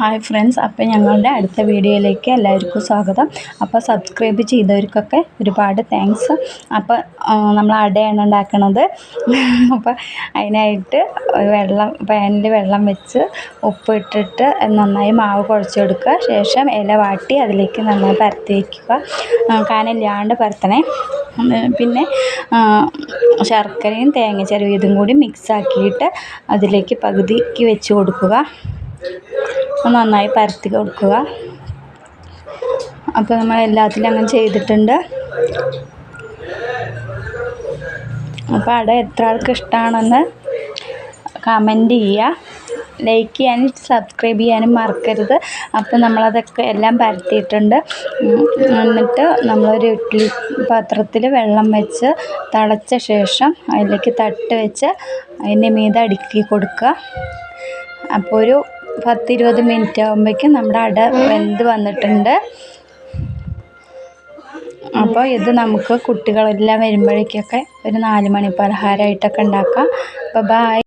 Hi friends, അപ്പോൾ ഞങ്ങളുടെ അടുത്ത വീഡിയോയിലേക്ക് എല്ലാവർക്കും സ്വാഗതം. അപ്പോൾ സബ്സ്ക്രൈബ് ചെയ്തവർക്കൊക്കെ ഒരുപാട് താങ്ക്സ്. അപ്പോൾ നമ്മൾ അടയാണ് ഉണ്ടാക്കണത്. അപ്പോൾ അതിനായിട്ട് പാനിൽ വെള്ളം വെച്ച് ഉപ്പ് ഇട്ടിട്ട് നന്നായി മാവ് കുഴച്ചെടുക്കുക. ശേഷം ഇല വാട്ടി അതിലേക്ക് നന്നായി പരത്തി വയ്ക്കുക. കനമില്ലാണ്ട് പരത്തണേ. പിന്നെ ശർക്കരയും തേങ്ങ ചിരവിയതും കൂടി മിക്സാക്കിയിട്ട് അതിലേക്ക് പകുതിക്ക് വെച്ച് കൊടുക്കുക. നന്നായി പരത്തി കൊടുക്കുക. അപ്പോൾ നമ്മൾ എല്ലാത്തിലും അങ്ങനെ ചെയ്തിട്ടുണ്ട്. അപ്പോൾ അട എത്ര ആൾക്ക് ഇഷ്ടമാണെന്ന് കമൻറ്റ് ചെയ്യുക. ലൈക്ക് ചെയ്യാനും സബ്സ്ക്രൈബ് ചെയ്യാനും മറക്കരുത്. അപ്പോൾ നമ്മളതൊക്കെ എല്ലാം പരത്തിയിട്ടുണ്ട്. എന്നിട്ട് നമ്മളൊരു ഇഡ്ഡലി പാത്രത്തിൽ വെള്ളം വെച്ച് തിളച്ച ശേഷം അതിലേക്ക് തട്ട് വെച്ച് അതിൻ്റെ മീതെ അടുക്കി കൊടുക്കുക. അപ്പോൾ ഒരു 10-20 മിനിറ്റ് ആകുമ്പോഴേക്കും നമ്മുടെ അട വെന്ത് വന്നിട്ടുണ്ട്. അപ്പോൾ ഇത് നമുക്ക് കുട്ടികളെല്ലാം വരുമ്പോഴേക്കൊക്കെ ഒരു 4 മണി പലഹാരമായിട്ടൊക്കെ ഉണ്ടാക്കാം. അപ്പോൾ ബൈ.